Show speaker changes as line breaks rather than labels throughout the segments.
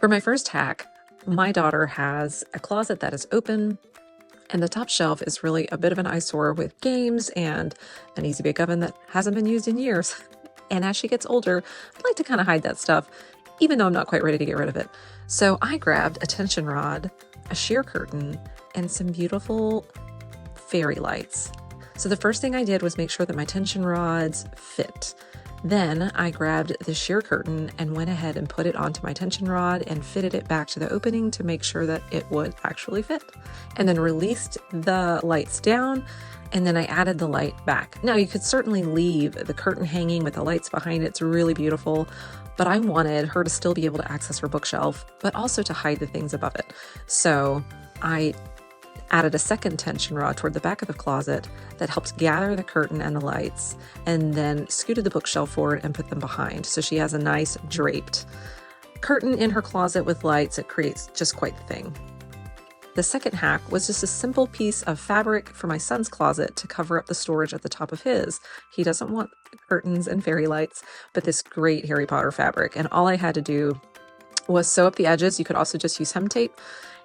For my first hack, my daughter has a closet that is open, and the top shelf is really a bit of an eyesore with games and an easy bake oven that hasn't been used in years. And as she gets older, I like to kind of hide that stuff, even though I'm not quite ready to get rid of it. So I grabbed a tension rod, a sheer curtain, and some beautiful fairy lights. So the first thing I did was make sure that my tension rods fit. Then I grabbed the sheer curtain and went ahead and put it onto my tension rod and fitted it back to the opening to make sure that it would actually fit. And then released the lights down, and then I added the light back. Now you could certainly leave the curtain hanging with the lights behind it. It's really beautiful, but I wanted her to still be able to access her bookshelf, but also to hide the things above it. So I added a second tension rod toward the back of the closet that helped gather the curtain and the lights, and then scooted the bookshelf forward and put them behind. So she has a nice draped curtain in her closet with lights. It creates just quite the thing. The second hack was just a simple piece of fabric for my son's closet to cover up the storage at the top of his. He doesn't want curtains and fairy lights, but this great Harry Potter fabric. And all I had to do was sew up the edges. You could also just use hem tape.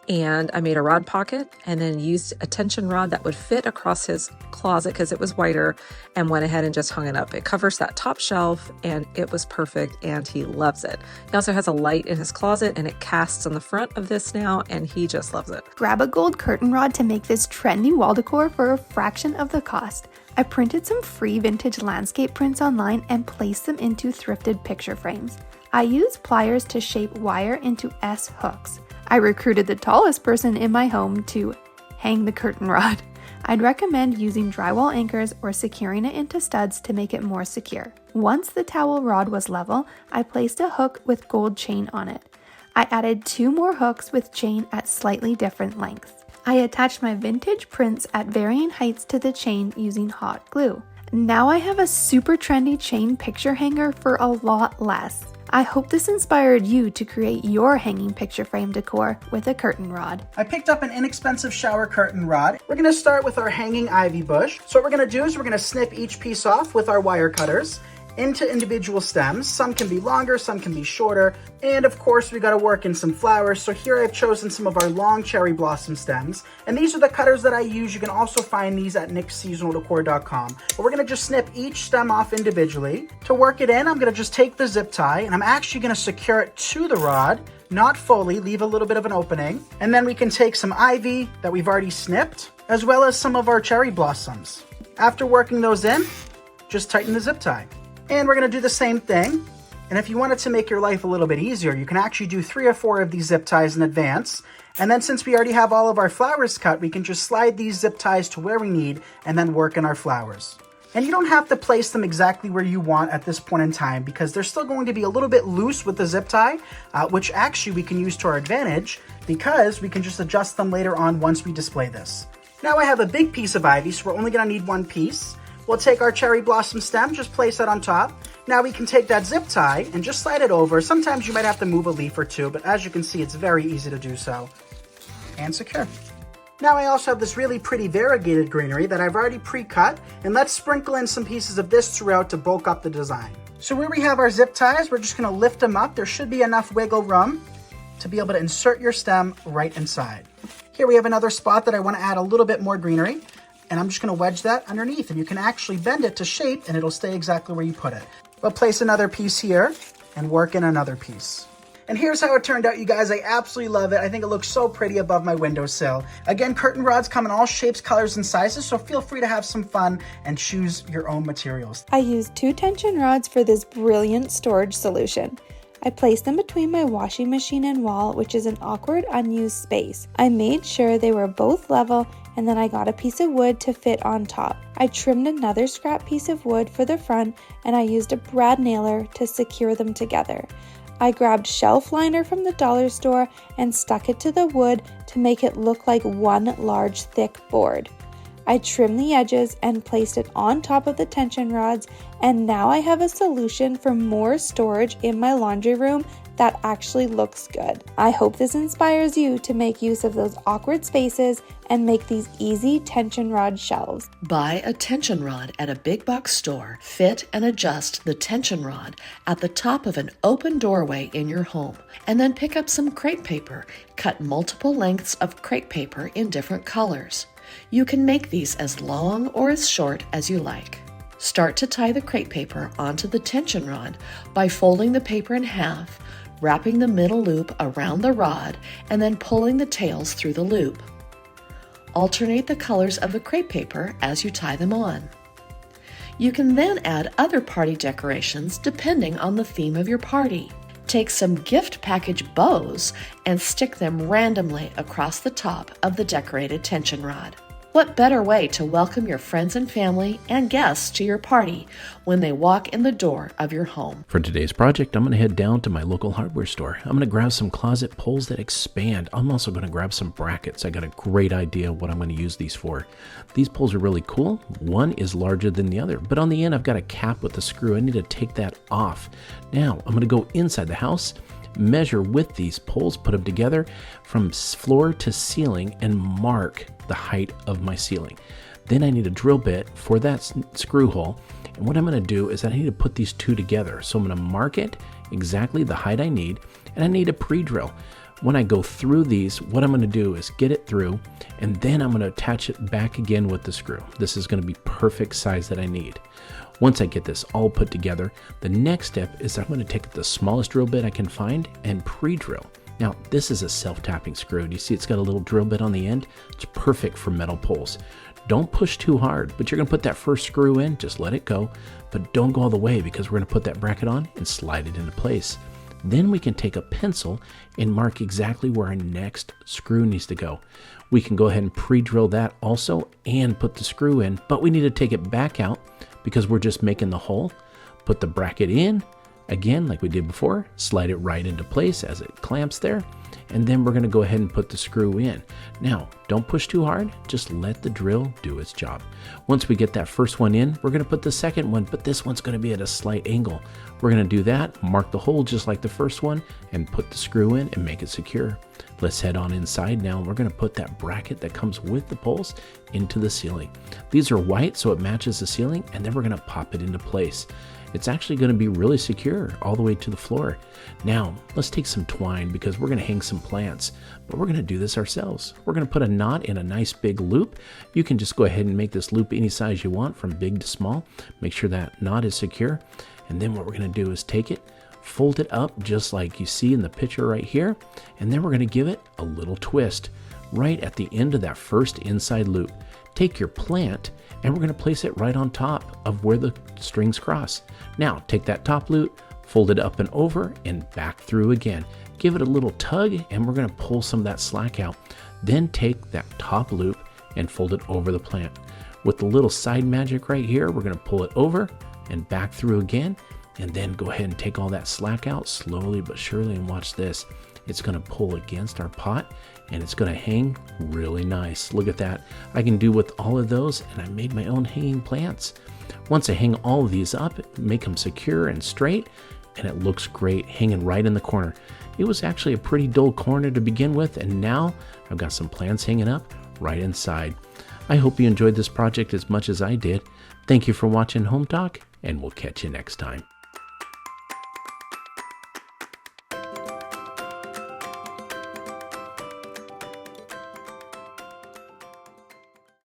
And I made a rod pocket and then used a tension rod that would fit across his closet because it was wider, and went ahead and just hung it up. It covers that top shelf and it was perfect, and he loves it. He also has a light in his closet and it casts on the front of this now, and he just loves it.
Grab a gold curtain rod to make this trendy wall decor for a fraction of the cost. I printed some free vintage landscape prints online and placed them into thrifted picture frames. I used pliers to shape wire into S hooks. I recruited the tallest person in my home to hang the curtain rod. I'd recommend using drywall anchors or securing it into studs to make it more secure. Once the towel rod was level, I placed a hook with gold chain on it. I added 2 more hooks with chain at slightly different lengths. I attached my vintage prints at varying heights to the chain using hot glue. Now I have a super trendy chain picture hanger for a lot less. I hope this inspired you to create your hanging picture frame decor with a curtain rod.
I picked up an inexpensive shower curtain rod. We're going to start with our hanging ivy bush. So what we're going to do is we're going to snip each piece off with our wire cutters into individual stems. Some can be longer, some can be shorter. And of course, we got to work in some flowers. So here I've chosen some of our long cherry blossom stems. And these are the cutters that I use. You can also find these at nicksseasonaldecor.com. But we're going to just snip each stem off individually. To work it in, I'm going to just take the zip tie and I'm actually going to secure it to the rod, not fully, leave a little bit of an opening. And then we can take some ivy that we've already snipped, as well as some of our cherry blossoms. After working those in, just tighten the zip tie. And we're going to do the same thing. And if you wanted to make your life a little bit easier, you can actually do 3 or 4 of these zip ties in advance. And then since we already have all of our flowers cut, we can just slide these zip ties to where we need and then work in our flowers. And you don't have to place them exactly where you want at this point in time because they're still going to be a little bit loose with the zip tie, which actually we can use to our advantage because we can just adjust them later on once we display this. Now I have a big piece of ivy, so we're only going to need 1 piece. We'll take our cherry blossom stem, just place that on top. Now we can take that zip tie and just slide it over. Sometimes you might have to move a leaf or 2, but as you can see, it's very easy to do so. And secure. Now I also have this really pretty variegated greenery that I've already pre-cut, and let's sprinkle in some pieces of this throughout to bulk up the design. So where we have our zip ties, we're just going to lift them up. There should be enough wiggle room to be able to insert your stem right inside. Here we have another spot that I want to add a little bit more greenery. And I'm just going to wedge that underneath, and you can actually bend it to shape and it'll stay exactly where you put it. We'll place another piece here and work in another piece. And here's how it turned out, you guys. I absolutely love it. I think it looks so pretty above my windowsill. Again, curtain rods come in all shapes, colors, and sizes, so feel free to have some fun and choose your own materials.
I used 2 tension rods for this brilliant storage solution. I placed them between my washing machine and wall, which is an awkward, unused space. I made sure they were both level, and then I got a piece of wood to fit on top. I trimmed another scrap piece of wood for the front, and I used a brad nailer to secure them together. I grabbed shelf liner from the dollar store and stuck it to the wood to make it look like one large thick board. I trimmed the edges and placed it on top of the tension rods, and now I have a solution for more storage in my laundry room that actually looks good. I hope this inspires you to make use of those awkward spaces and make these easy tension rod shelves.
Buy a tension rod at a big box store. Fit and adjust the tension rod at the top of an open doorway in your home. And then pick up some crepe paper. Cut multiple lengths of crepe paper in different colors. You can make these as long or as short as you like. Start to tie the crepe paper onto the tension rod by folding the paper in half, wrapping the middle loop around the rod, and then pulling the tails through the loop. Alternate the colors of the crepe paper as you tie them on. You can then add other party decorations depending on the theme of your party. Take some gift package bows and stick them randomly across the top of the decorated tension rod. What better way to welcome your friends and family and guests to your party when they walk in the door of your home?
For today's project, I'm going to head down to my local hardware store. I'm going to grab some closet poles that expand. I'm also going to grab some brackets. I got a great idea what I'm going to use these for. These poles are really cool. One is larger than the other, but on the end I've got a cap with a screw. I need to take that off. Now I'm going to go inside the house, measure with these poles, put them together from floor to ceiling, and mark the height of my ceiling. Then I need a drill bit for that screw hole, and what I'm going to do is I need to put these two together. So I'm going to mark it exactly the height I need, and I need a pre-drill. When I go through these, what I'm going to do is get it through, and then I'm going to attach it back again with the screw. This is going to be perfect size that I need. Once I get this all put together, the next step is I'm going to take the smallest drill bit I can find and pre-drill. Now, this is a self-tapping screw. Do you see it's got a little drill bit on the end? It's perfect for metal poles. Don't push too hard, but you're going to put that first screw in, just let it go, but don't go all the way because we're going to put that bracket on and slide it into place. Then we can take a pencil and mark exactly where our next screw needs to go. We can go ahead and pre-drill that also and put the screw in, but we need to take it back out because we're just making the hole. Put the bracket in, again, like we did before, slide it right into place as it clamps there, and then we're going to go ahead and put the screw in. Now, don't push too hard, just let the drill do its job. Once we get that first one in, we're going to put the second one, but this one's going to be at a slight angle. We're going to do that, mark the hole just like the first one, and put the screw in and make it secure. Let's head on inside now. We're going to put that bracket that comes with the poles into the ceiling. These are white, so it matches the ceiling, and then we're going to pop it into place. It's actually going to be really secure all the way to the floor. Now, let's take some twine because we're going to hang some plants, but we're going to do this ourselves. We're going to put a knot in a nice big loop. You can just go ahead and make this loop any size you want, from big to small. Make sure that knot is secure. And then what we're going to do is take it, fold it up just like you see in the picture right here, and then we're going to give it a little twist right at the end of that first inside loop. Take your plant and we're going to place it right on top of where the strings cross. Now take that top loop, fold it up and over and back through again. Give it a little tug and we're going to pull some of that slack out. Then take that top loop and fold it over the plant. With the little side magic right here, we're going to pull it over and back through again, and then go ahead and take all that slack out slowly but surely, and watch this. It's going to pull against our pot and it's going to hang really nice. Look at that. I can do with all of those, and I made my own hanging plants. Once I hang all of these up, make them secure and straight, and it looks great hanging right in the corner. It was actually a pretty dull corner to begin with, and now I've got some plants hanging up right inside. I hope you enjoyed this project as much as I did. Thank you for watching Home Talk, and we'll catch you next time.